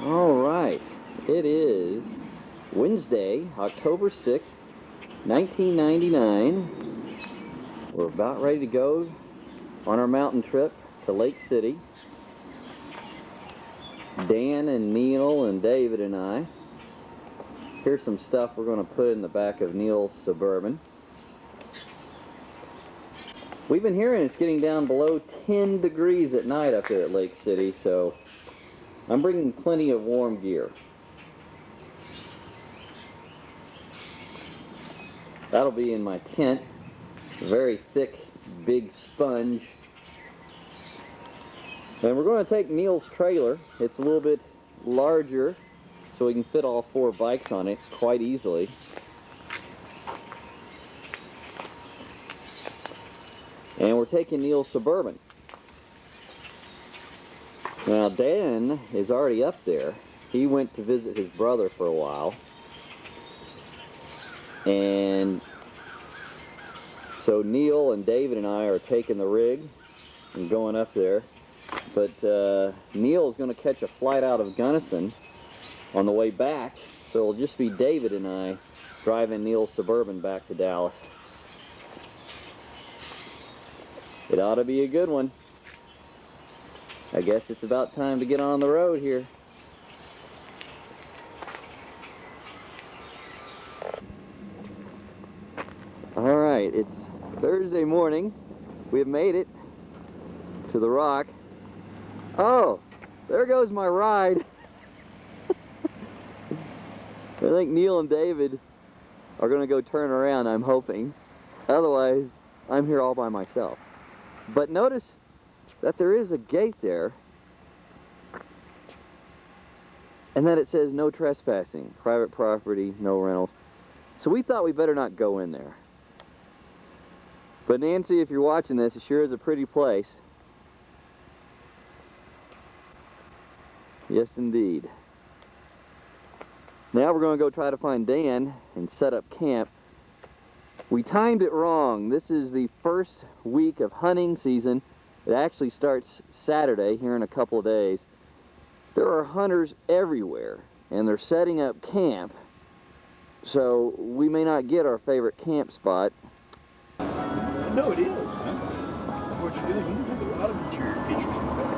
All right, it is Wednesday, October 6th, 1999. We're about ready to go on our mountain trip to Lake City. Dan and Neil and David and I. Here's some stuff we're going to put in the back of Neil's Suburban. We've been hearing it's getting down below 10 degrees at night up there at Lake City, so I'm bringing plenty of warm gear. That'll be in my tent. A very thick, big sponge. And we're going to take Neil's trailer. It's a little bit larger, so we can fit all 4 bikes on it quite easily. And we're taking Neil's Suburban. Now Dan is already up there. He went to visit his brother for a while. And so Neil and David and I are taking the rig and going up there. But Neil is going to catch a flight out of Gunnison on the way back. So it'll just be David and I driving Neil's Suburban back to Dallas. It ought to be a good one. I guess it's about time to get on the road here. All right, it's Thursday morning. We have made it to the rock. Oh, there goes my ride. I think Neil and David are going to go turn around, I'm hoping. Otherwise, I'm here all by myself. But notice that there is a gate there, and that it says no trespassing, private property, no rentals. So we thought we better not go in there. But Nancy, if you're watching this, it sure is a pretty place. Yes, indeed. Now we're going to go try to find Dan and set up camp. We timed it wrong. This is the first week of hunting season. It actually starts Saturday, here in a couple of days. There are hunters everywhere, and they're setting up camp. So we may not get our favorite camp spot. No, it is. Huh? What you're doing, you can take a lot of interior pictures from that.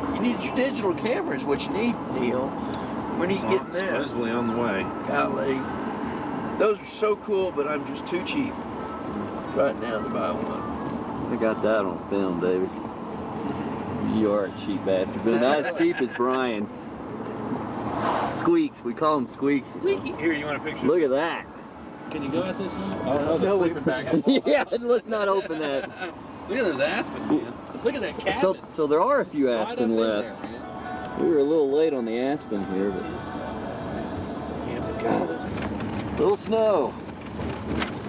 Yeah. You need your digital camera is what you need, Neil. When he's getting that. Supposedly on the way. Golly. Those are so cool, but I'm just too cheap right now to buy one. I got that on film, David. You are a cheap bastard, but not as cheap as Brian. Squeaks, we call him Squeaks. Squeaky. Here, you want a picture? Look at that. Can you go at this one? Oh, no, the sleeping bag. Yeah, let's not open that. Look at those aspen, man. Look at that cabin. So there are a few Right aspen up in left. there, man. We were a little late on the aspen here, but Yeah, but God, that's little snow.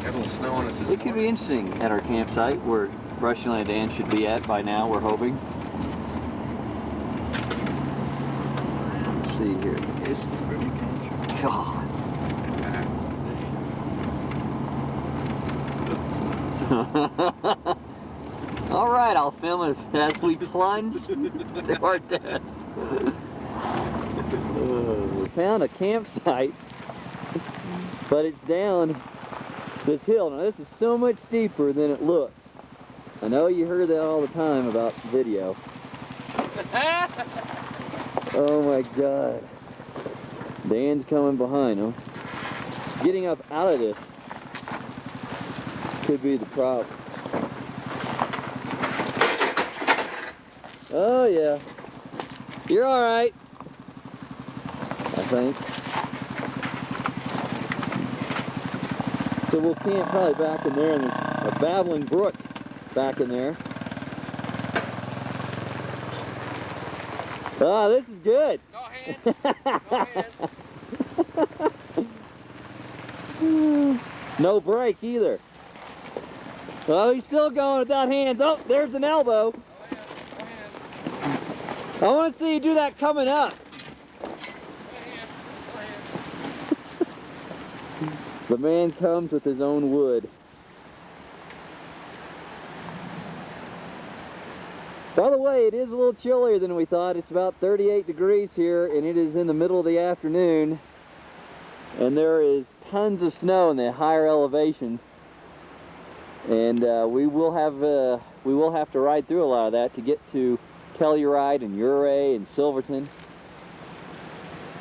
Got a little snow on us this It could be interesting at our campsite where Brushy Land Dan should be at by now, we're hoping. Let's see here. This is pretty country. God. All right, I'll film us as we plunge to our deaths. We found a campsite, but it's down this hill. Now this is so much steeper than it looks. I know you heard that all the time about video. Oh my God. Dan's coming behind him. Getting up out of this could be the problem. Oh yeah. You're all right, I think. So we'll camp probably back in there, and there's a babbling brook back in there. Ah, this is good. Go ahead. Go ahead. No break either. Oh, he's still going without hands. Oh, there's an elbow. Go ahead. I want to see you do that coming up. Go ahead. The man comes with his own wood. By the way, it is a little chillier than we thought. It's about 38 degrees here, and it is in the middle of the afternoon. And there is tons of snow in the higher elevation. And we will have to ride through a lot of that to get to Telluride and Ouray and Silverton.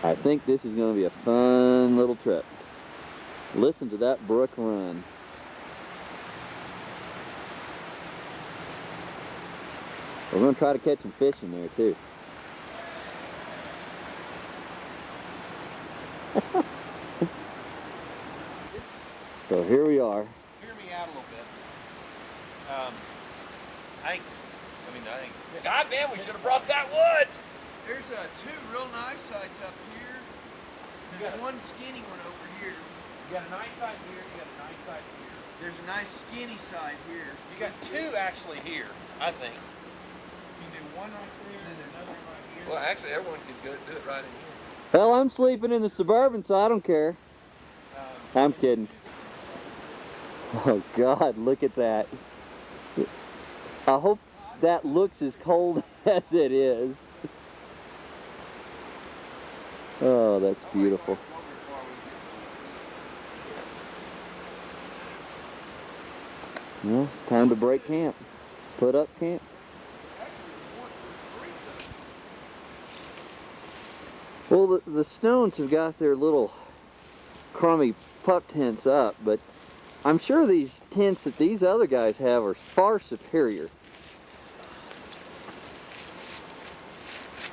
I think this is going to be a fun little trip. Listen to that brook run. We're going to try to catch some fish in there too. So here we are. Hear me out a little bit. I think. God damn, we should have brought that wood. There's two real nice sites up here. There's one skinny one over here. You got a nice side here. You got a nice side here. There's a nice skinny side here. You got two actually here, I think. You can do one right there and another one right here. Well, actually, everyone could do it right in here. Well, I'm sleeping in the Suburban, so I don't care. I'm kidding. Oh God, look at that. I hope that looks as cold as it is. Oh, that's beautiful. Well, it's time to break camp. Put up camp. Well, the Stones have got their little crummy pup tents up, but I'm sure these tents that these other guys have are far superior.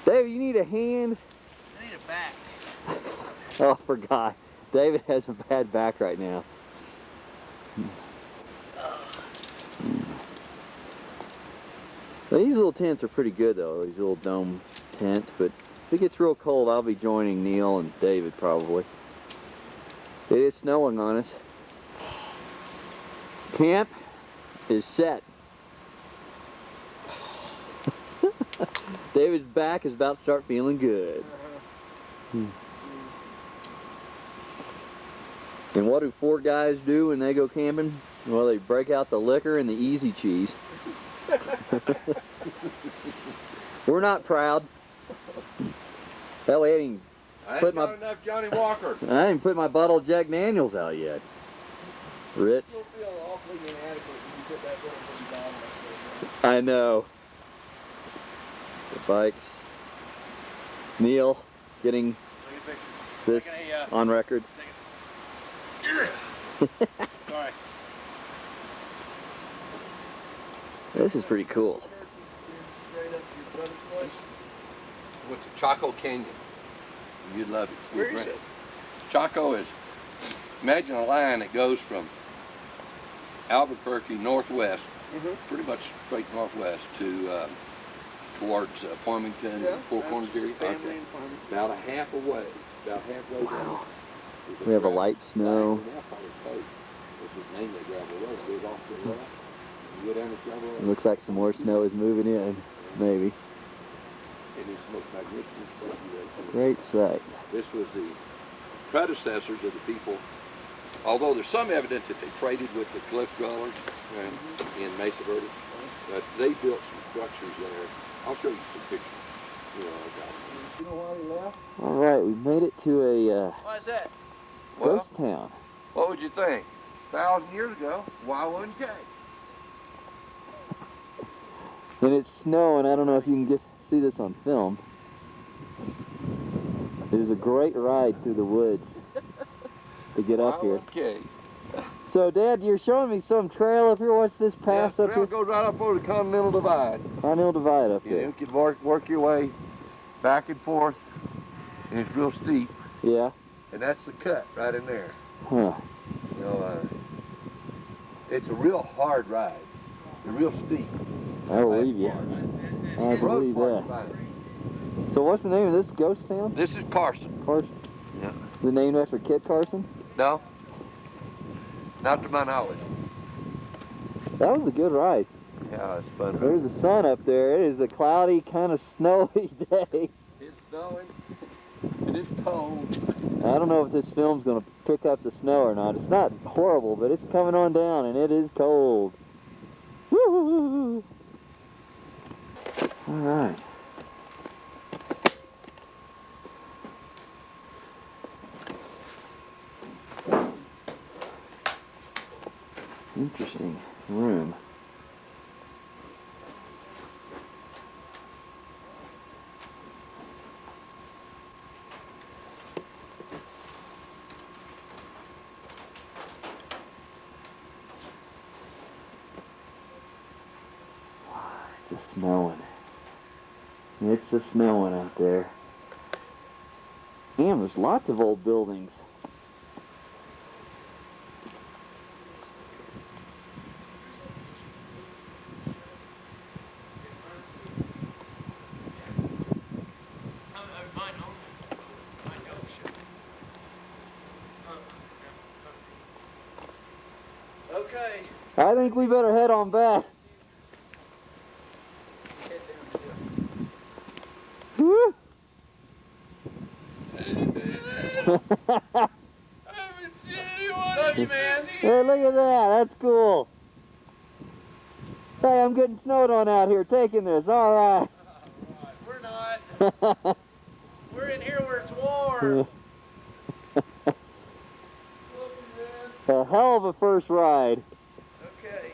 Dave, you need a hand? I need a back. Oh, I forgot. David has a bad back right now. These little tents are pretty good though, these little dome tents, but if it gets real cold, I'll be joining Neil and David probably. It is snowing on us. Camp is set. David's back is about to start feeling good. And what do 4 guys do when they go camping? Well, they break out the liquor and the easy cheese. We're not proud. That way I ain't put my enough Johnny Walker. I ain't put my bottle of Jack Daniels out yet. Ritz. You'll feel awfully inadequate when you put that little bottle up there. I know. The bikes. Neil getting this on record. Sorry. This is pretty cool. Straight up to your brother's place. What's it? Chaco Canyon. You'd love it. Where is it? Chaco is, imagine a line that goes from Albuquerque northwest, pretty much straight northwest to towards Farmington, Yeah, Four Corners area. family and farming. About a half away. About halfway down. Wow. There's a We have a gravel- light snow. Now probably coast, which is mainly gravel road. It goes off to the left. You go down this gravel It road. looks like some more snow is moving in. Maybe. It is the most magnificent place you ever seen. Great sight. This was the predecessors of the people, although there's some evidence that they traded with the cliff dwellers in Mesa Verde, but they built some structures there. I'll show you some pictures. You know, You know why they left? All right, we made it to a Why is that? well, ghost town. what would you think? 1,000 years ago, why wouldn't they? And it's snowing. I don't know if you can see this on film. It was a great ride through the woods to get up here. Okay. So, Dad, you're showing me some trail up here. What's this pass up here? Goes right up over the Continental Divide. Continental Divide up You know, there. you can work your way back and forth, and it's real steep, Yeah. and that's the cut right in there. Huh. You know, it's a real hard ride. It's real steep. I believe you. I The road believe part's that. fine. So, what's the name of this ghost town? This is Carson. Carson. Yeah. The name after Kit Carson? No, not to my knowledge. That was a good ride. Yeah, it's fun. There's the sun up there. It is a cloudy, kind of snowy day. It's snowing. It is cold. I don't know if this film's going to pick up the snow or not. It's not horrible, but it's coming on down, and it is cold. Woo! All right. Interesting room. It's a snowing. It's a snowing out there. Damn, there's lots of old buildings. Okay. I think we better head on back. Woo! I haven't seen anyone. Love you, man. Hey, look at that. That's cool. Hey, I'm getting snowed on out here taking this. All right. We're not. We're in here where it's warm. A hell of a first ride. Okay.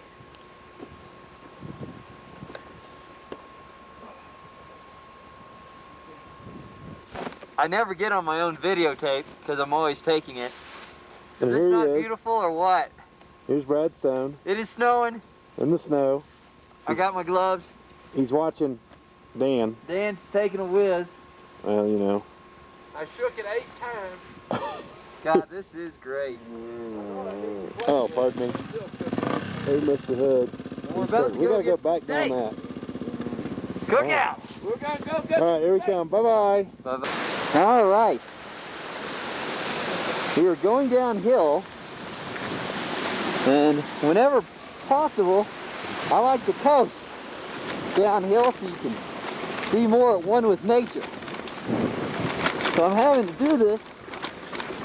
I never get on my own videotape because I'm always taking it. Is And this here he not is. beautiful or what? Here's Brad Stone It is snowing. in the snow. I got my gloves. He's watching Dan. Dan's taking a whiz. Well, you know. I shook it 8 times. God, this is great. Oh, pardon me. Hey, Mr. Hood. We're about to We gotta go get some back down that. Cookout. We're gonna go All right, here we come. Bye-bye. Bye-bye. All right. We are going downhill, and whenever possible, I like to coast downhill so you can be more at one with nature. So I'm having to do this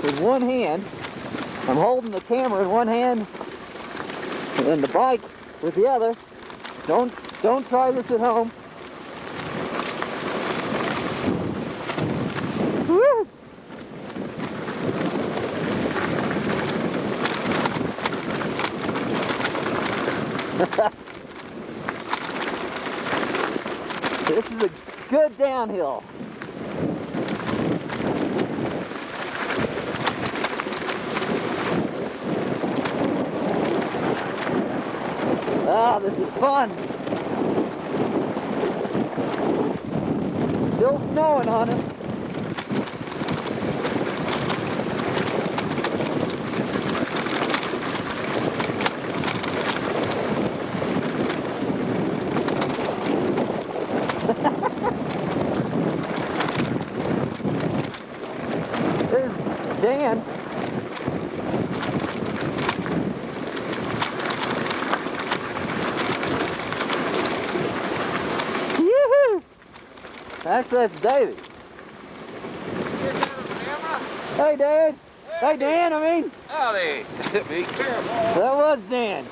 with one hand. I'm holding the camera in one hand and the bike with the other. Don't try this at home. Woo! This is a good downhill. Ah, this is fun. Still snowing on us. There's Dan. Yoo-hoo! Actually, that's David. Hey, Dan. Hey, Dan, I mean. Howdy. Be careful. That was Dan.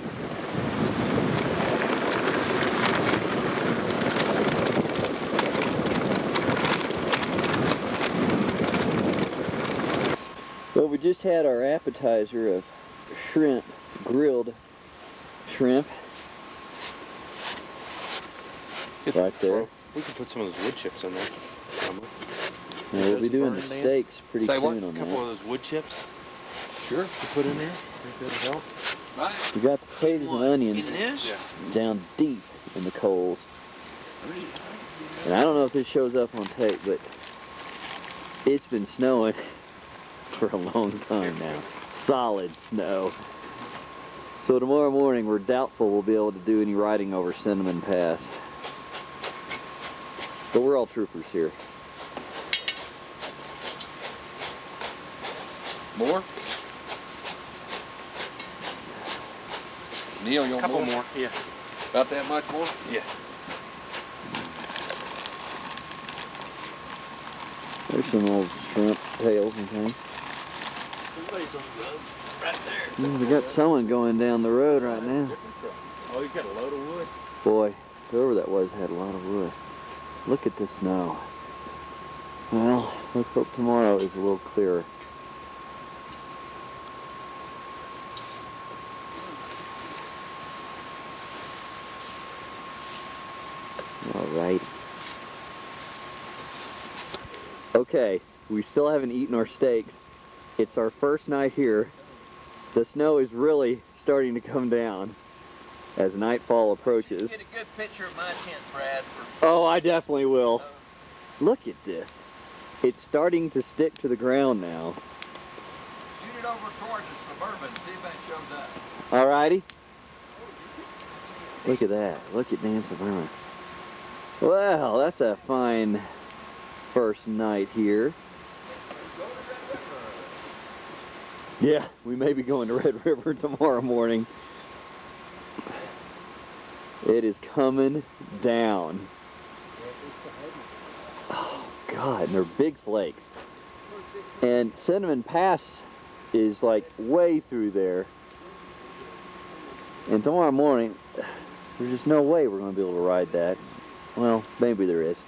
Well, we just had our appetizer of shrimp, grilled shrimp. Right there. We can put some of those wood chips in there. And we'll be doing the burn, Dan? steaks pretty Say soon what? on A couple that. of those wood chips Sure. to put in there. Think that'll help? Right. We got the potatoes and onions In this? Yeah. down deep in the coals. And I don't know if this shows up on tape, but it's been snowing for a long time now. Solid snow. So tomorrow morning we're doubtful we'll be able to do any riding over Cinnamon Pass. But we're all troopers here. More? Neil, you want Couple more? more. Yeah. About that much more? Yeah. There's some old shrimp tails and things. Somebody's on the road. Right there. We got someone going down the road right now. Oh, he's got a load of wood. Boy, whoever that was had a lot of wood. Look at the snow. Well, let's hope tomorrow is a little clearer. All right. Okay, we still haven't eaten our steaks. It's our first night here. The snow is really starting to come down as nightfall approaches. Get a good picture of my tent, Brad. Oh, I definitely will. Look at this. It's starting to stick to the ground now. Shoot it over towards the Suburban, see if that shows up. Alrighty. Look at that. Look at Dan Suburban. Well, that's a fine first night here. Yeah, we may be going to Red River tomorrow morning. It is coming down. Oh, God, and they're big flakes. And Cinnamon Pass is like way through there. And tomorrow morning, there's just no way we're going to be able to ride that. Well, maybe there is.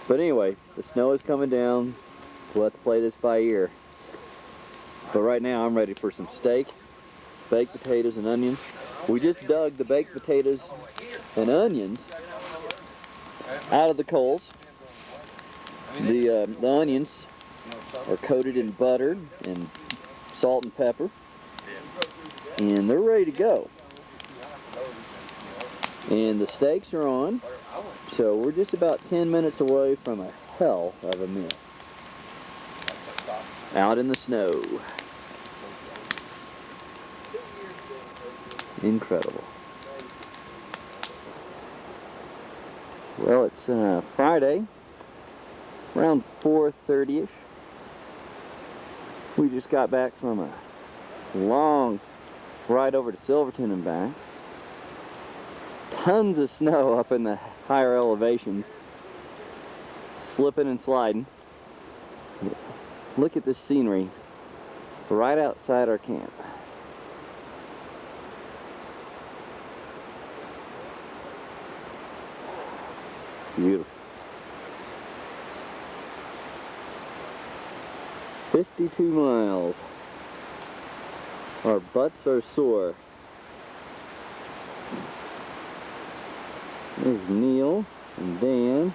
But anyway, the snow is coming down. We'll have to play this by ear. But right now, I'm ready for some steak, baked potatoes, and onions. We just dug the baked potatoes and onions out of the coals. The onions are coated in butter and salt and pepper, and they're ready to go. And the steaks are on, so we're just about 10 minutes away from a hell of a meal. Out in the snow. Incredible. Well, it's Friday, around 4:30ish. We just got back from a long ride over to Silverton and back. Tons of snow up in the higher elevations, slipping and sliding. Look at this scenery right outside our camp. Beautiful. 52 miles. Our butts are sore. There's Neil and Dan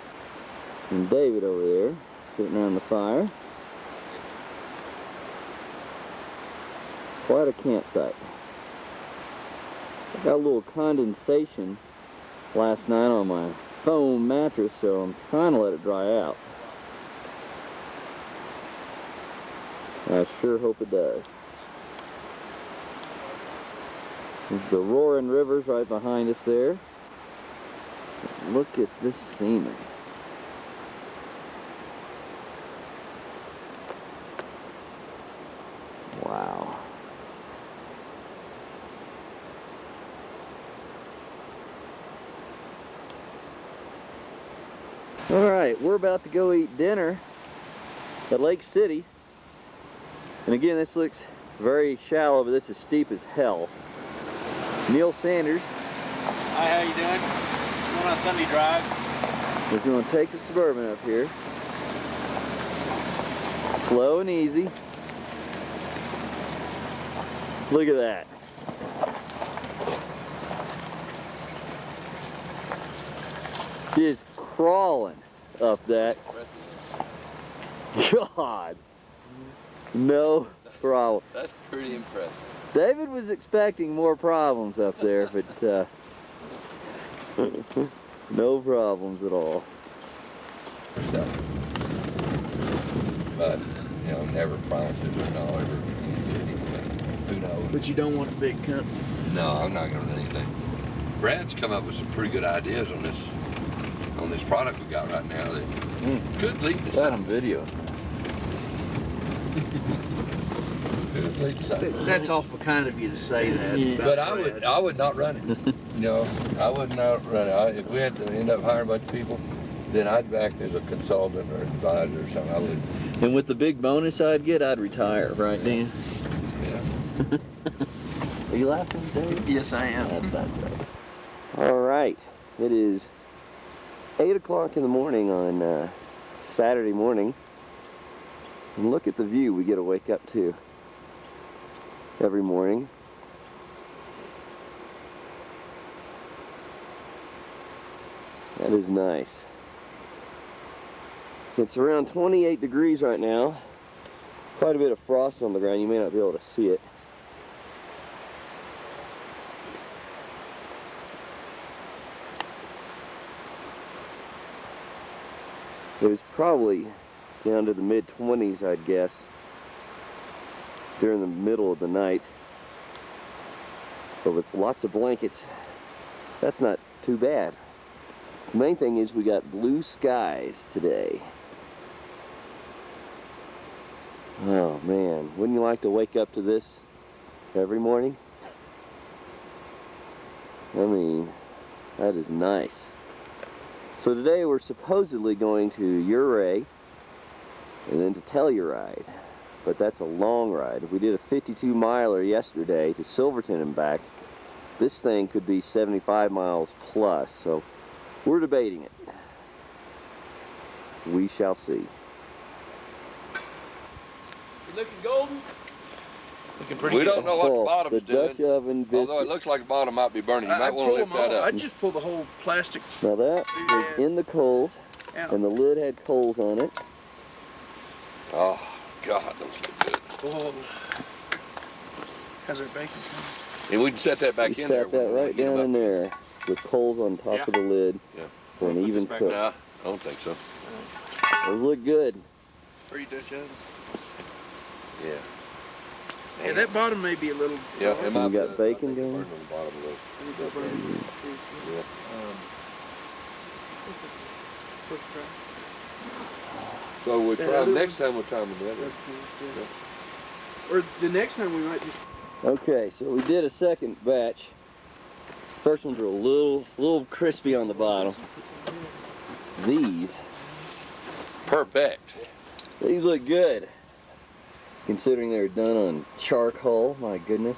and David over there sitting around the fire. Quite a campsite. I got a little condensation last night on my foam mattress, so I'm trying to let it dry out. I sure hope it does. There's the roaring rivers right behind us there. Look at this scenery. Wow. All right, we're about to go eat dinner at Lake City. And again, this looks very shallow, but this is steep as hell. Neil Sanders Hi, how you doing? Going on a Sunday drive. is going to take the Suburban up here. Slow and easy. Look at that. Just crawling up that. God. No problem. That's pretty impressive. David was expecting more problems up there, but no problems at all. So, but, you know, never promises or no ever get anything. Who knows? But you don't want a big company. No, I'm not going to do anything. Brad's come up with some pretty good ideas on this product we got right now that could lead to Got something. on video. Could lead to something. That's awful kind of you to say that. about But Brad. I would not run it. No, I would not run it. If we had to end up hiring a bunch of people, then I'd act as a consultant or advisor or something. I would. And with the big bonus I'd get, I'd retire, right, Dan? Yeah. Are you laughing, Dave? Yes, I am. That's not right. All right, it is 8 o'clock in the morning on Saturday morning. And look at the view we get to wake up to every morning. That is nice. It's around 28 degrees right now. Quite a bit of frost on the ground. You may not be able to see it. It was probably down to the mid-20s, I'd guess, during the middle of the night. But with lots of blankets, that's not too bad. The main thing is we got blue skies today. Oh man, wouldn't you like to wake up to this every morning? I mean, that is nice. So today we're supposedly going to Ouray and then to Telluride, but that's a long ride. We did a 52 miler yesterday to Silverton and back. This thing could be 75 miles plus, so we're debating it. We shall see. You looking golden? Looking pretty We good. don't know what the bottom's the Dutch doing. oven biscuit. Although it looks like the bottom might be burning. You I might want to pull lift them that off. up. I just pull the whole plastic Now that was in the coals, out. and the lid had coals on it. Oh, God, those look good. Oh. How's our bacon coming? And we can set that back We in there. sat that right down in there with coals on top of the lid Yeah. for an even back cook. Nah, I don't think so. Those look good. Are you Dutch oven? Yeah. Yeah, that bottom may be a little. Yeah, it might You be. got bacon I think it going? burned on the bottom a little. Yeah. So we That try other next time we'll try them together. Or the next time we might just. Okay, so we did a second batch. First ones were a little crispy on the bottom. These Perfect. look good. Considering they were done on charcoal, my goodness.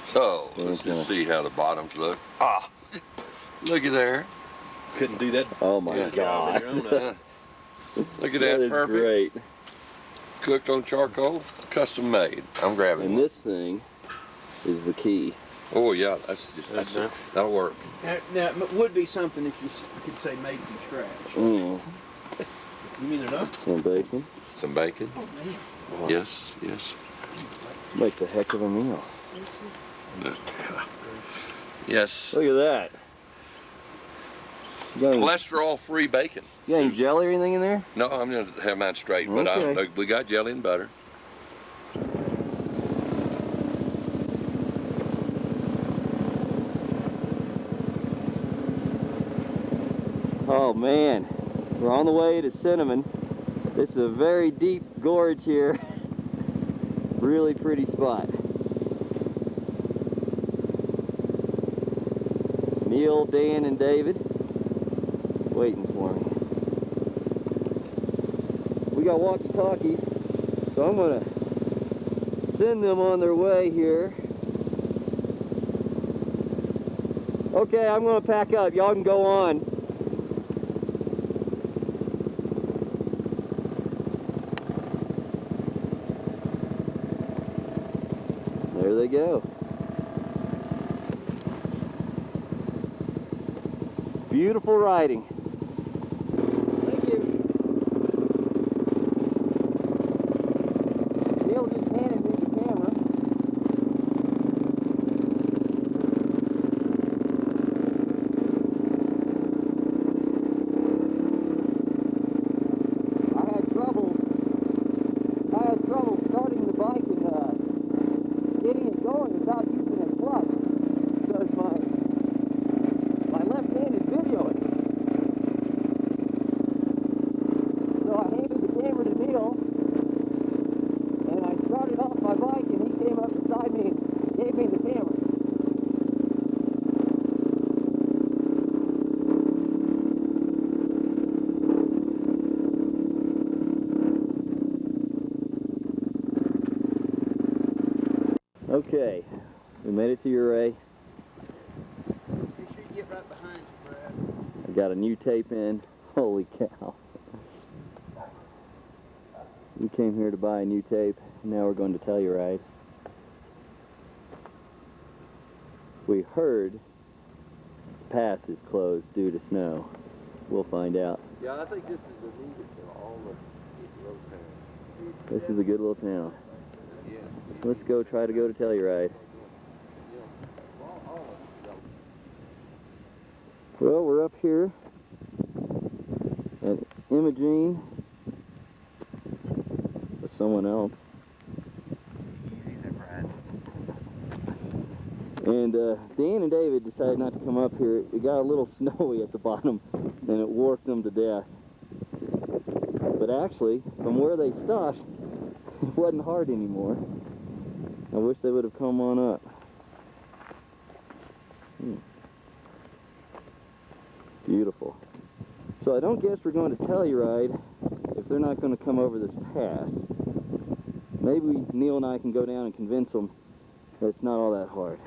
So let's just see how the bottoms look. Ah, look at there. Couldn't do that. Oh my Yeah. God. Yeah. Look at That that, is perfect. great. Cooked on charcoal, custom made. I'm grabbing And one. this thing is the key. Oh yeah, that'll work. Now, it would be something if you could say made from scratch. Mm. You mean they're not? Some bacon. Some bacon. Yes, yes, This makes a heck of a meal. yes. Look at that. You got any, Cholesterol-free bacon. you got any jelly or anything in there? No, I'm gonna have mine straight, but Okay. we got jelly and butter. Oh man, we're on the way to Cinnamon. This is a very deep gorge here. Really pretty spot. Neil, Dan, and David waiting for me. We got walkie-talkies, so I'm gonna send them on their way here. Okay, I'm gonna pack up. Y'all can go on. There they go. Beautiful riding. Thank you. Neil just handed me the camera. I had trouble starting the bike and getting it going without using a clutch because my left hand is videoing. So I handed the camera to Neil and I started off my bike and he came up beside me and gave me the camera. Okay, we made it to Ouray. Make sure you get right behind you, Brad. We got a new tape in. Holy cow. We came here to buy a new tape. Now we're going to Telluride. We heard the pass is closed due to snow. We'll find out. Yeah, I think this is the neatest of all the little towns. This is a good little town. Yeah. Let's go try to go to Telluride. Well, we're up here at Imogene with someone else. And Dan and David decided not to come up here. It got a little snowy at the bottom and it warped them to death. But actually, from where they stopped, it wasn't hard anymore. I wish they would have come on up. Beautiful. So I don't guess we're going to Telluride if they're not going to come over this pass. Maybe Neil and I can go down and convince them that it's not all that hard.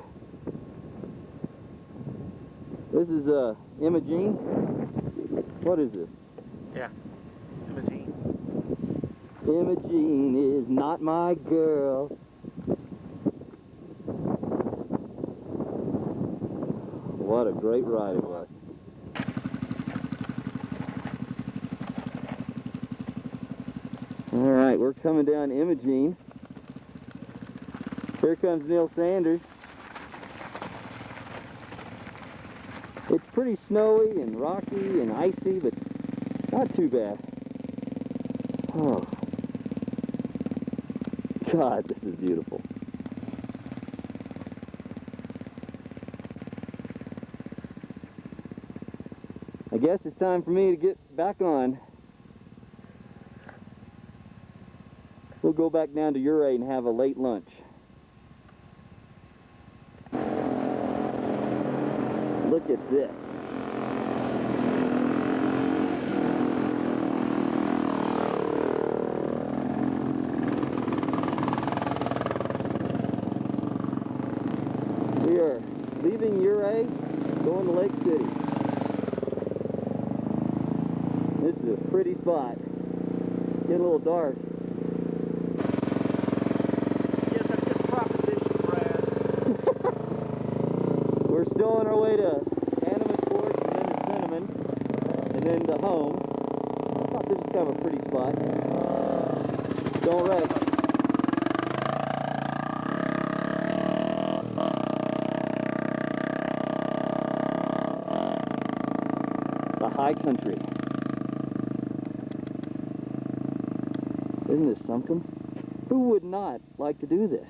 This is Imogene. What is this? Yeah, Imogene. Imogene is not my girl. What a great ride it was. All right, we're coming down Imogene. Here comes Neil Sanders. It's pretty snowy and rocky and icy, but not too bad. Oh, God, this is beautiful. I guess it's time for me to get back on. We'll go back down to Ouray and have a late lunch. Look at this. We are leaving Ouray, going to Lake City. This is a pretty spot. Getting a little dark. Yes, I just proposition, Brad. We're still on our way to Animas Fork and then to Cinnamon and then to home. I thought this was kind of a pretty spot. Don't wreck. The high country. Isn't this something? Who would not like to do this?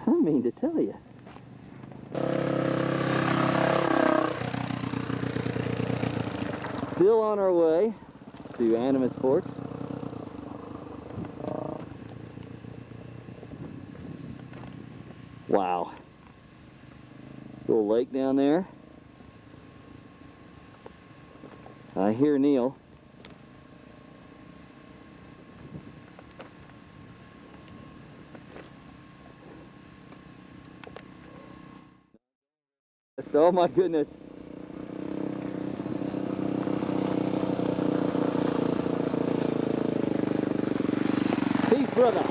I mean to tell you. Still on our way to Animas Forks. Wow. Little lake down there. I hear Neil. Oh my goodness. Peace, brother.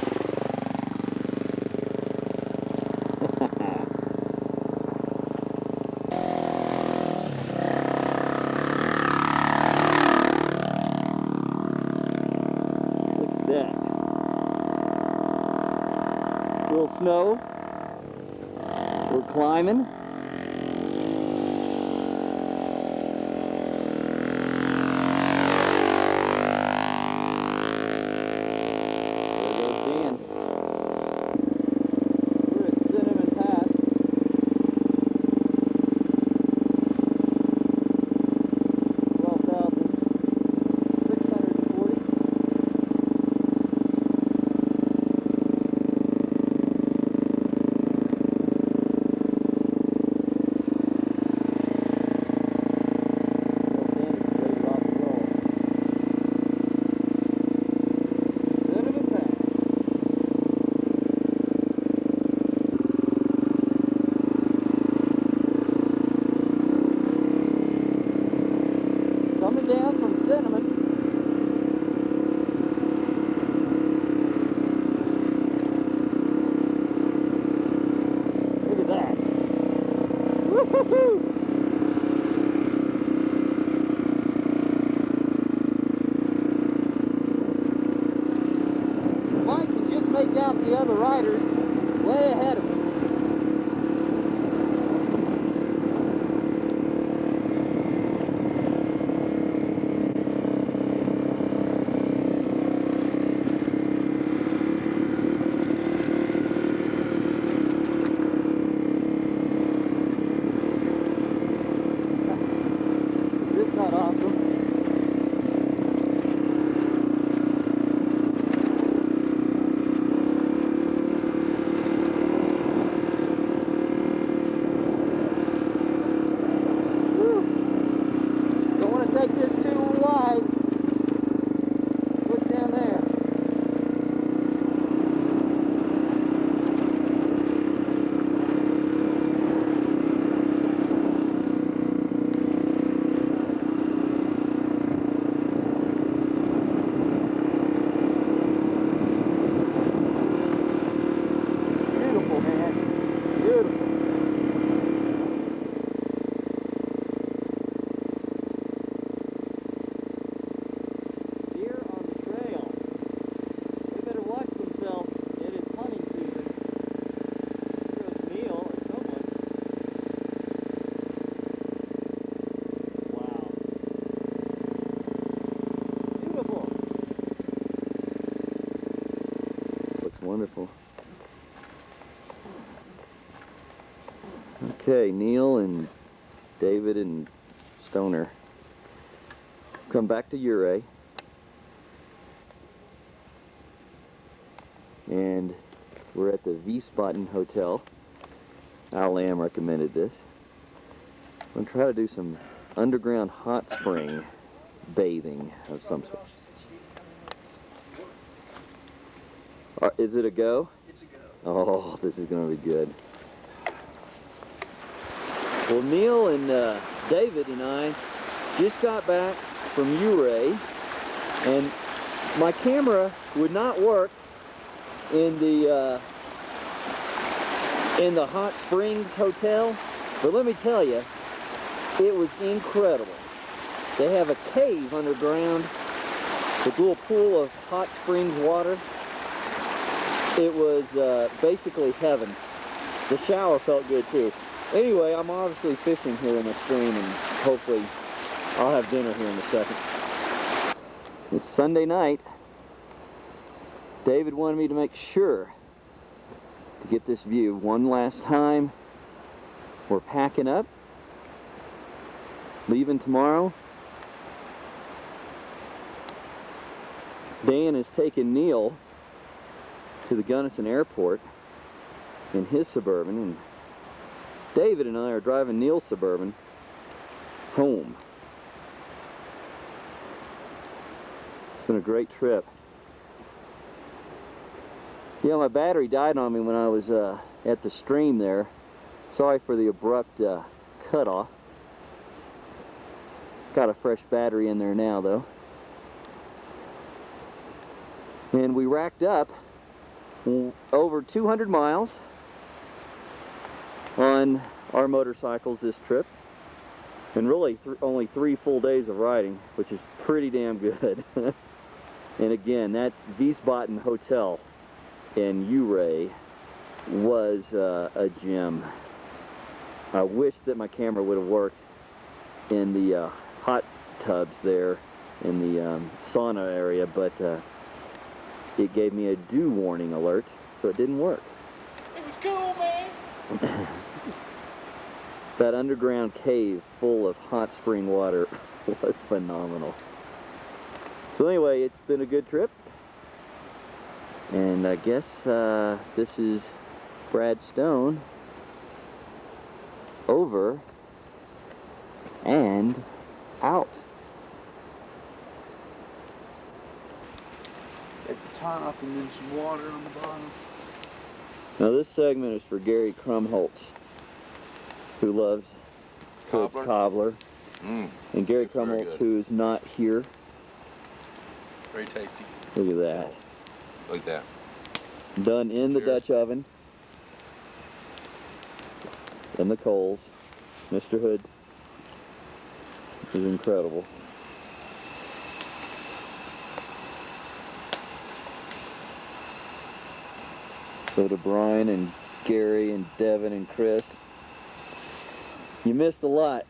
Look at that. A little snow. We're climbing. Okay, Neil and David and Stoner come back to Ouray. And we're at the Wiesbaden Hotel. Al Lamb recommended this. I'm going to try to do some underground hot spring bathing of some sort. Is it a go? It's a go. Oh, this is going to be good. Well, Neil and David and I just got back from Ouray, and my camera would not work in the Hot Springs Hotel, but let me tell you, it was incredible. They have a cave underground with a little pool of hot springs water. It was basically heaven. The shower felt good too. Anyway, I'm obviously fishing here in the stream, and hopefully I'll have dinner here in a second. It's Sunday night. David wanted me to make sure to get this view one last time. We're packing up, leaving tomorrow. Dan is taking Neil to the Gunnison Airport in his Suburban, and David and I are driving Neil's Suburban home. It's been a great trip. Yeah, my battery died on me when I was at the stream there. Sorry for the abrupt cutoff. Got a fresh battery in there now, though. And we racked up over 200 miles on our motorcycles this trip. And really only 3 full days of riding, which is pretty damn good. And again, that Wiesbaden Hotel in Ouray was a gem. I wish that my camera would have worked in the hot tubs there in the sauna area, but it gave me a dew warning alert, so it didn't work. It was cool, man. That underground cave full of hot spring water was phenomenal. So anyway, it's been a good trip. And I guess this is Brad Stone over and out. At the top and then some water on the bottom. Now this segment is for Gary Krumholtz, who loves Hood's Cobbler. And Gary That's very Krumholtz, good. who is not here. Very tasty. Look at that. Look at that. Done in the Cheers. Dutch oven. In the coals. Mr. Hood is incredible. So to Brian and Gary and Devin and Chris, you missed a lot.